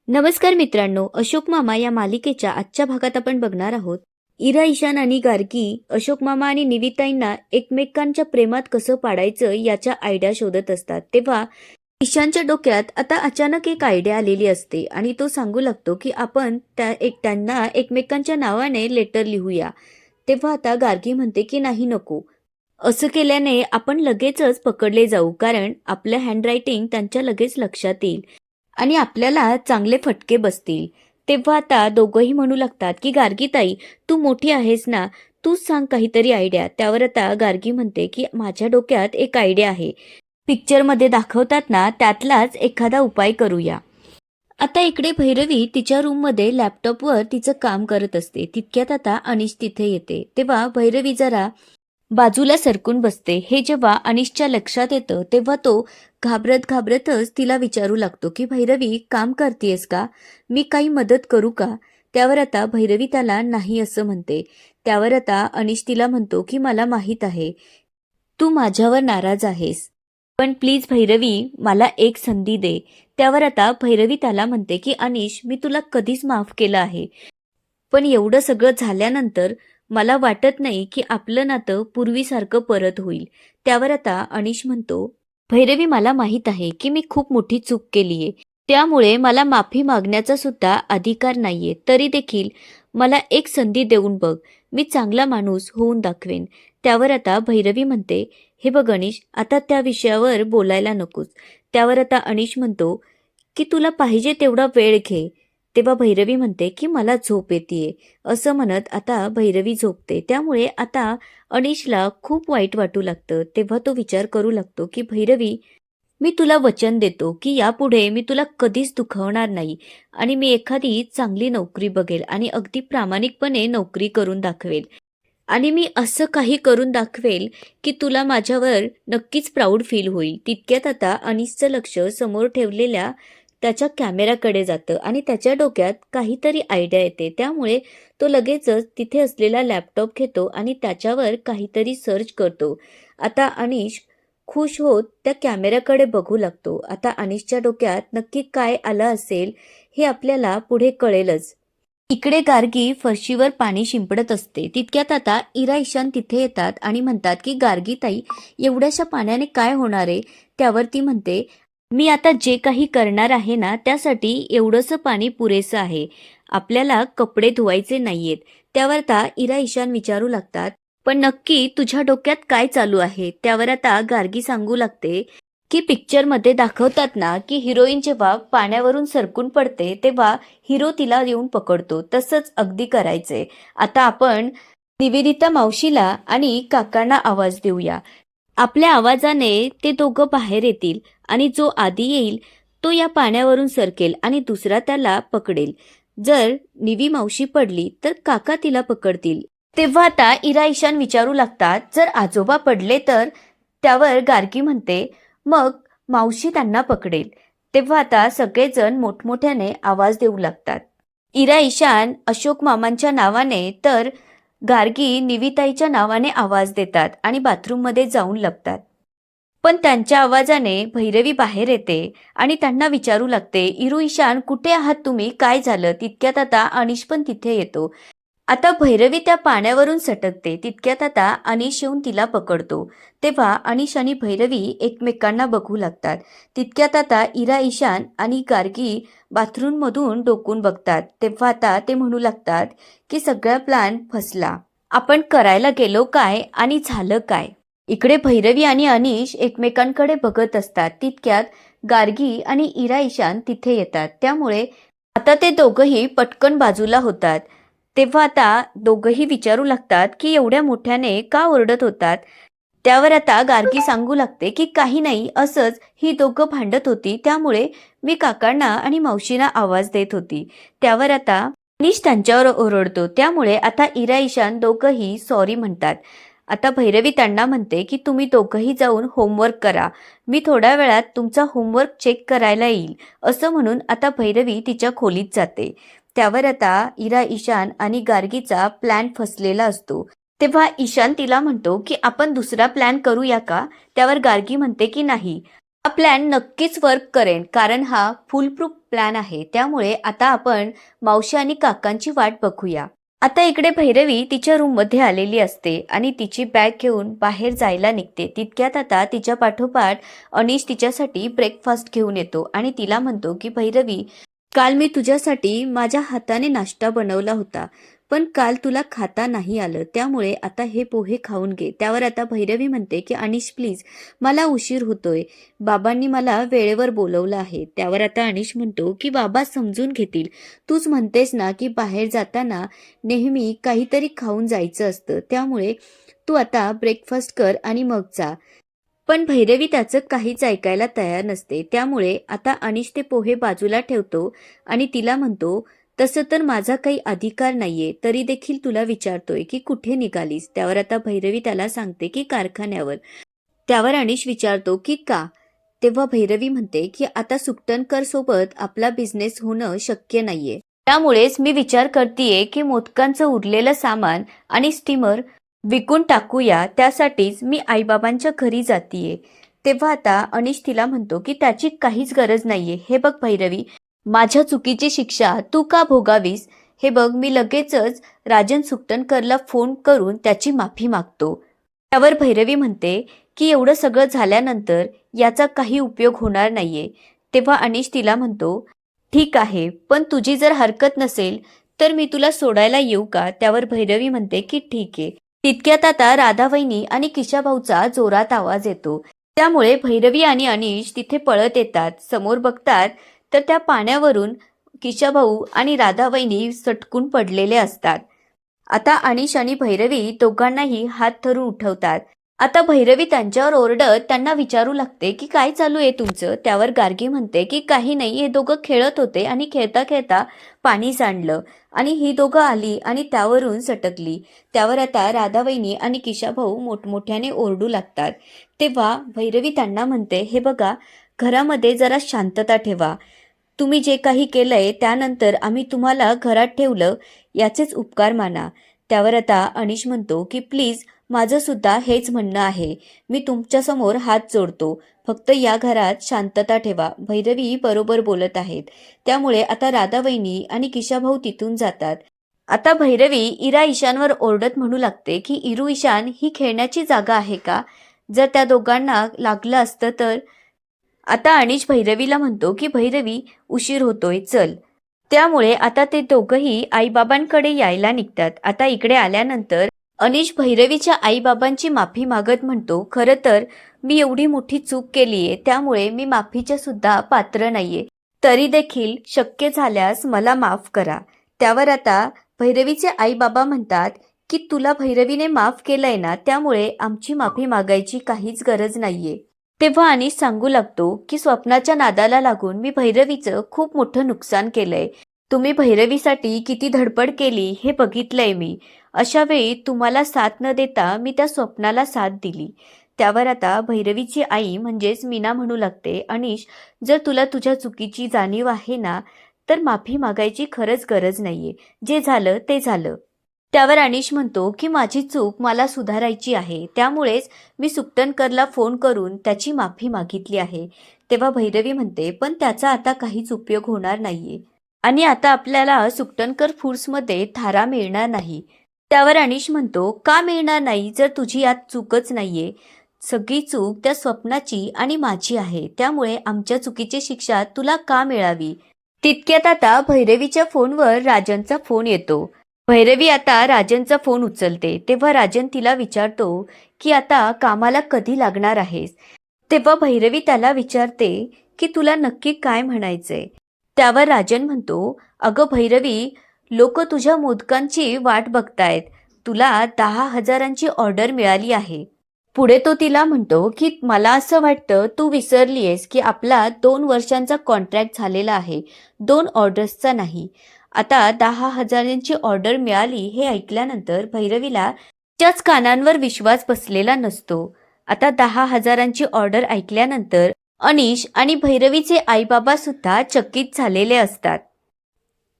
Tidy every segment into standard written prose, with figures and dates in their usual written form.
नमस्कार मित्रांनो, अशोक मामा या मालिकेच्या आजच्या भागात आपण बघणार आहोत इरा, ईशान आणि गार्गी अशोक मामा आणि निविताईंना एकमेकांच्या प्रेमात कसं पाडायचं याच्या आयडिया शोधत असतात. तेव्हा ईशानच्या डोक्यात आता अचानक एक आयडिया आलेली असते आणि तो सांगू लागतो की आपण त्यांना एकमेकांच्या नावाने लेटर लिहूया. तेव्हा आता गार्गी म्हणते की नाही, नको. असं केल्याने आपण लगेचच पकडले जाऊ, कारण आपलं हँडरायटिंग त्यांच्या लगेच लक्षात येईल आणि आपल्याला चांगले फटके बसतील. तेव्हा आता दोघंही म्हणू लागतात की गार्गीताई, तू मोठी आहेस ना, तूच सांग काहीतरी आयडिया. त्यावर आता गार्गी म्हणते की माझ्या डोक्यात एक आयडिया आहे. पिक्चरमध्ये दाखवतात ना, त्यातलाच एखादा उपाय करूया. आता इकडे भैरवी तिच्या रूममध्ये लॅपटॉपवर तिचं काम करत असते. तितक्यात आता अनिश तिथे येते. तेव्हा भैरवी जरा बाजूला सरकून बसते. हे जेव्हा अनिशच्या लक्षात येतं तेव्हा तो घाबरत घाबरतच तिला विचारू लागतो की भैरवी, काम करतेयस का? मी काही मदत करू का? त्यावर आता भैरवी त्याला नाही असं म्हणते. त्यावर आता अनिश तिला म्हणतो की मला माहीत आहे तू माझ्यावर नाराज आहेस, पण प्लीज भैरवी, मला एक संधी दे. त्यावर आता भैरवी त्याला म्हणते की अनिश, मी तुला कधीच माफ केलं आहे, पण एवढं सगळं झाल्यानंतर मला वाटत नाही की आपलं नातं पूर्वीसारखं परत होईल. त्यावर आता अनिश म्हणतो, भैरवी, मला माहीत आहे की मी खूप मोठी चूक केलीये, त्यामुळे मला माफी मागण्याचा सुद्धा अधिकार नाहीये. तरी देखील मला एक संधी देऊन बघ, मी चांगला माणूस होऊन दाखवेन. त्यावर आता भैरवी म्हणते, हे बघ अनिश, आता त्या विषयावर बोलायला नकोस. त्यावर आता अनिश म्हणतो की तुला पाहिजे तेवढा वेळ घे. तेव्हा भैरवी म्हणते की मला झोप येतेय. असं म्हणत आता भैरवी झोपते. त्यामुळे आता अनिशला खूप वाईट वाटू लागतं. तेव्हा तो विचार करू लागतो की भैरवी, मी तुला वचन देतो की यापुढे मी तुला कधीच दुखावणार नाही आणि मी एखादी चांगली नोकरी बघेल आणि अगदी प्रामाणिकपणे नोकरी करून दाखवेल आणि मी असं काही करून दाखवेल की तुला माझ्यावर नक्कीच प्राऊड फील होईल. तितक्यात आता अनिशचं लक्ष समोर ठेवलेल्या त्याच्या कॅमेराकडे जातं आणि त्याच्या डोक्यात काहीतरी आयडिया येते. त्यामुळे तो लगेचच तिथे असलेला लॅपटॉप घेतो आणि त्याच्यावर काहीतरी सर्च करतो. आता अनिश खुश होत त्या कॅमेराकडे बघू लागतो. आता अनिशच्या डोक्यात नक्की काय आलं असेल हे आपल्याला पुढे कळेलच. इकडे गार्गी फरशीवर पाणी शिंपडत असते. तितक्यात आता इरा, ईशान तिथे येतात आणि म्हणतात की गार्गी ताई, एवढ्याशा पाण्याने काय होणार आहे? त्यावर ती म्हणते, मी आता जे काही करणार आहे ना, त्यासाठी एवढंसं पाणी पुरेसं आहे. आपल्याला कपडे धुवायचे नाहीयेत. त्यावर आता इरा, ईशान विचारू लागतात, पण नक्की तुझ्या डोक्यात काय चालू आहे? त्यावर आता गार्गी सांगू लागते की पिक्चरमध्ये दाखवतात ना की हिरोईन जेव्हा पाण्यावरून सरकून पडते तेव्हा हिरो तिला येऊन पकडतो, तसंच अगदी करायचंय. आता आपण निवेदिता मावशीला आणि काकांना आवाज देऊया. आपल्या आवाजाने ते दोघं बाहेर येतील आणि जो आधी येईल तो या पाण्यावरून सरकेल आणि दुसरा त्याला पकडेल. जर निवी मावशी पडली तर काका तिला पकडतील. तेव्हा आता इरा, ईशान विचारू लागतात, जर आजोबा पडले तर? त्यावर गार्गी म्हणते, मग मावशी त्यांना पकडेल. तेव्हा आता सगळेजण मोठमोठ्याने आवाज देऊ लागतात. इरा, ईशान अशोक मामांच्या नावाने तर गार्गी निविताईच्या नावाने आवाज देतात आणि बाथरूममध्ये जाऊन लपतात. पण त्यांच्या आवाजाने भैरवी बाहेर येते आणि त्यांना विचारू लागते, इरू, ईशान, कुठे आहात तुम्ही? काय झालं? तितक्यात आता अनिश पण तिथे येतो. आता भैरवी त्या पाण्यावरून सटकते. तितक्यात आता अनिश येऊन तिला पकडतो. तेव्हा अनिश आणि भैरवी एकमेकांना बघू लागतात. तितक्यात आता इरा, ईशान आणि गार्गी बाथरूममधून डोकून बघतात. तेव्हा आता ते म्हणू लागतात की सगळा प्लॅन फसला. आपण करायला गेलो काय आणि झालं काय? इकडे भैरवी आणि अनिश एकमेकांकडे बघत असतात. तितक्यात गार्गी आणि इरा, ईशान तिथे येतात. त्यामुळे आता ते दोघंही पटकन बाजूला होतात. तेव्हा आता दोघंही विचारू लागतात की एवढ्या मोठ्याने का ओरडत होतात? त्यावर आता गार्गी सांगू लागते की काही नाही, असंच ही दोघं भांडत होती, त्यामुळे मी काकांना आणि मावशींना आवाज देत होती. त्यावर आता अनिश त्यांच्यावर ओरडतो. त्यामुळे आता इरा, ईशान दोघंही सॉरी म्हणतात. आता भैरवी त्यांना म्हणते की तुम्ही दोघंही जाऊन होमवर्क करा, मी थोड्या वेळात तुमचा होमवर्क चेक करायला येईल. असं म्हणून आता भैरवी तिच्या खोलीत जाते. त्यावर आता इरा, ईशान आणि गार्गीचा प्लॅन फसलेला असतो. तेव्हा ईशान तिला म्हणतो की आपण दुसरा प्लॅन करूया का? त्यावर गार्गी म्हणते की नाही, हा प्लॅन नक्कीच वर्क करेन, कारण हा फुलप्रूफ प्लॅन आहे. त्यामुळे आता आपण मावशी आणि काकांची वाट बघूया. आता इकडे भैरवी तिच्या रूममध्ये आलेली असते आणि तिची बॅग घेऊन बाहेर जायला निघते. तितक्यात आता तिच्या पाठोपाठ अनिश तिच्यासाठी ब्रेकफास्ट घेऊन येतो आणि तिला म्हणतो की भैरवी, काल मी तुझ्यासाठी माझ्या हाताने नाश्ता बनवला होता, पण काल तुला खाता नाही आलं, त्यामुळे आता हे पोहे खाऊन घे. त्यावर आता भैरवी म्हणते की अनिश प्लीज, मला उशीर होतोय, बाबांनी मला वेळेवर बोलवलं आहे. त्यावर आता अनिश म्हणतो की बाबा समजून घेतील, तूच म्हणतेस ना की बाहेर जाताना नेहमी काहीतरी खाऊन जायचं असतं, त्यामुळे तू आता ब्रेकफास्ट कर आणि मग जा. पण भैरवी त्याचं काहीच ऐकायला तयार नसते. त्यामुळे आता अनिश ते पोहे बाजूला ठेवतो आणि तिला म्हणतो, तसं तर माझा काही अधिकार नाहीये, तरी देखील तुला विचारतोय की कुठे निघालीस. त्यावर आता भैरवी त्याला सांगते की कारखान्यावर. त्यावर अनिश विचारतो की का. तेव्हा भैरवी म्हणते की आता सुकटनकर सोबत आपला बिझनेस होणं शक्य नाहीये, त्यामुळेच मी विचार करतीये की मोदकांचं उरलेलं सामान आणि स्टीमर विकून टाकूया. त्यासाठीच मी आईबाबांच्या घरी जातीये. तेव्हा आता अनिश तिला म्हणतो की त्याची काहीच गरज नाहीये. हे बघ भैरवी, माझ्या चुकीची शिक्षा तू का भोगावीस. हे बघ, मी लगेचच राजन सुकटनकरला फोन करून त्याची माफी मागतो. त्यावर भैरवी म्हणते की एवढं सगळं झाल्यानंतर याचा काही उपयोग होणार नाहीये. तेव्हा अनिश तिला म्हणतो, ठीक आहे, पण तुझी जर हरकत नसेल तर मी तुला सोडायला येऊ का. त्यावर भैरवी म्हणते की ठीक आहे. तितक्यात आता राधावहिनी आणि किशाभाऊचा जोरात आवाज येतो. त्यामुळे भैरवी आणि अनिश तिथे पळत येतात. समोर बघतात तर त्या पाण्यावरून किशाभाऊ आणि राधावहिनी सटकून पडलेले असतात. आता अनिश आणि भैरवी दोघांनाही हात धरून उठवतात. आता भैरवी त्यांच्यावर ओरडत त्यांना विचारू लागते की काय चालू आहे तुमचं. त्यावर गार्गी म्हणते की काही नाही, हे दोघं खेळत होते आणि खेळता खेळता पाणी सांडलं आणि ही दोघं आली आणि त्यावरून सटकली. त्यावर आता राधावहिनी आणि किशाभाऊ मोठमोठ्याने ओरडू लागतात. तेव्हा भैरवी त्यांना म्हणते, हे बघा, घरामध्ये जरा शांतता ठेवा. तुम्ही जे काही केलंय त्यानंतर आम्ही तुम्हाला घरात ठेवलं, याचेच उपकार माना. त्यावर आता अनिश म्हणतो की प्लीज, माझं सुद्धा हेच म्हणणं आहे. मी तुमच्यासमोर हात जोडतो, फक्त या घरात शांतता ठेवा. भैरवी बरोबर बोलत आहेत. त्यामुळे आता राधावहिनी आणि किशाभाऊ तिथून जातात. आता भैरवी इरा ईशानवर ओरडत म्हणू लागते की इरू ईशान, ही खेळण्याची जागा आहे का. जर त्या दोघांना लागलं असतं तर. आता अनिश भैरवीला म्हणतो की भैरवी, उशीर होतोय, चल. त्यामुळे आता ते दोघंही आईबाबांकडे यायला निघतात. आता इकडे आल्यानंतर अनिश भैरवीच्या आईबाबांची माफी मागत म्हणतो, खरं तर मी एवढी मोठी चूक केलीये, त्यामुळे मी माफीच्या सुद्धा पात्र नाहीये, तरी देखील शक्य झाल्यास मला माफ करा. त्यावर आता भैरवीचे आईबाबा म्हणतात की तुला भैरवीने माफ केलंय ना, त्यामुळे आमची माफी मागायची काहीच गरज नाहीये. तेव्हा अनिश सांगू लागतो की स्वप्नाच्या नादाला लागून मी भैरवीचं खूप मोठं नुकसान केलंय. तुम्ही भैरवीसाठी किती धडपड केली हे बघितलंय मी. अशा वेळी तुम्हाला साथ न देता मी त्या स्वप्नाला साथ दिली. त्यावर आता भैरवीची आई म्हणजेच मीना म्हणू लागते, अनिश, जर तुला तुझ्या चुकीची जाणीव आहे ना, तर माफी मागायची खरंच गरज नाहीये. जे झालं ते झालं. त्यावर अनिश म्हणतो की माझी चूक मला सुधारायची आहे, त्यामुळेच मी सुकटनकरला फोन करून त्याची माफी मागितली आहे. तेव्हा भैरवी म्हणते, पण त्याचा आता काहीच उपयोग होणार नाहीये आणि आता आपल्याला सुकटनकर फूड्समध्ये थारा मिळणार नाही. त्यावर अनिश म्हणतो, का मिळणार नाही, जर तुझी यात चूकच नाहीये. सगळी चूक त्या स्वप्नाची आणि माझी आहे, त्यामुळे आमच्या चुकीची शिक्षा तुला का मिळावी. तितक्यात आता भैरवीच्या फोनवर राजनचा फोन येतो. भैरवी आता राजनचा फोन उचलते. तेव्हा राजन तिला विचारतो की आता कामाला कधी लागणार आहेस. तेव्हा भैरवी त्याला विचारते की तुला नक्की काय म्हणायचंय. त्यावर राजन म्हणतो, अगं भैरवी, लोक तुझ्या मोदकांची वाट बघतायत. तुला 10,000ची ऑर्डर मिळाली आहे. पुढे तो तिला म्हणतो की मला असं वाटतं तू विसरलीयस की आपला 2 वर्षांचा कॉन्ट्रॅक्ट झालेला आहे, 2 ऑर्डर्सचा नाही. आता 10,000ची ऑर्डर मिळाली हे ऐकल्यानंतर भैरवीला तिच्याच कानांवर विश्वास बसलेला नसतो. आता 10,000ची ऑर्डर ऐकल्यानंतर अनिश आणि भैरवीचे आईबाबा सुद्धा चकित झालेले असतात.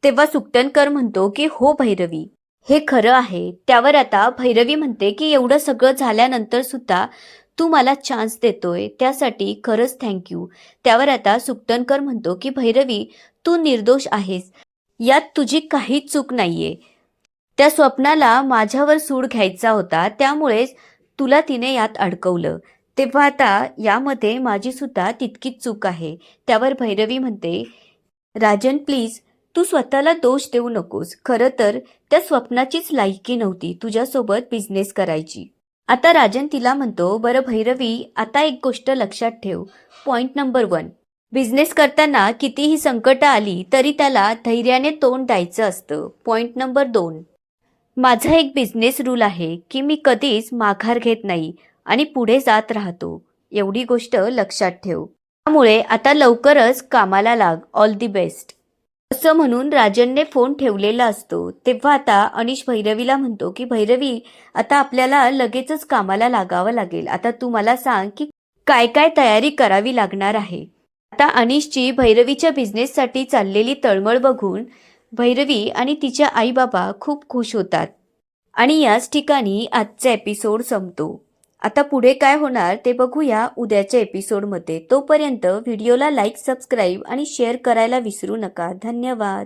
तेव्हा सुकटनकर म्हणतो की हो भैरवी, हे खरं आहे. त्यावर आता भैरवी म्हणते की एवढं सगळं झाल्यानंतर सुद्धा तू मला चान्स देतोय त्यासाठी खरंच थँक्यू. त्यावर आता सुकटणकर म्हणतो की भैरवी, तू निर्दोष आहेस, यात तुझी काहीच चूक नाहीये. त्या स्वप्नाला माझ्यावर सूड घ्यायचा होता, त्यामुळेच तुला तिने यात अडकवलं. तेव्हा आता यामध्ये माझी सुद्धा तितकीच चूक आहे. त्यावर भैरवी म्हणते, राजन प्लीज, तू स्वतःला दोष देऊ नकोस. खरं तर त्या स्वप्नाचीच लायकी नव्हती तुझ्यासोबत बिझनेस करायची. आता राजन तिला म्हणतो, बरं भैरवी, आता एक गोष्ट लक्षात ठेव. पॉइंट नंबर 1, बिझनेस करताना कितीही संकटं आली तरी त्याला धैर्याने तोंड द्यायचं असतं. पॉइंट नंबर 2, माझा एक बिझनेस रूल आहे की मी कधीच माघार घेत नाही आणि पुढे जात राहतो. एवढी गोष्ट लक्षात ठेव. त्यामुळे आता लवकरच कामाला लाग. All the best. असं म्हणून राजनने फोन ठेवलेला असतो. तेव्हा आता अनिश भैरवीला म्हणतो की भैरवी, आता आपल्याला लगेचच कामाला लागावं लागेल. आता तू मला सांग की काय काय तयारी करावी लागणार आहे. आता अनिशची भैरवीच्या बिझनेससाठी चाललेली तळमळ बघून भैरवी आणि तिच्या आईबाबा खूप खुश होतात. आणि याच ठिकाणी आजचा एपिसोड संपतो. आता पुढे काय होणार ते बघूया उद्याच्या एपिसोडमध्ये. तोपर्यंत व्हिडिओला लाईक, सबस्क्राईब आणि शेअर करायला विसरू नका. धन्यवाद.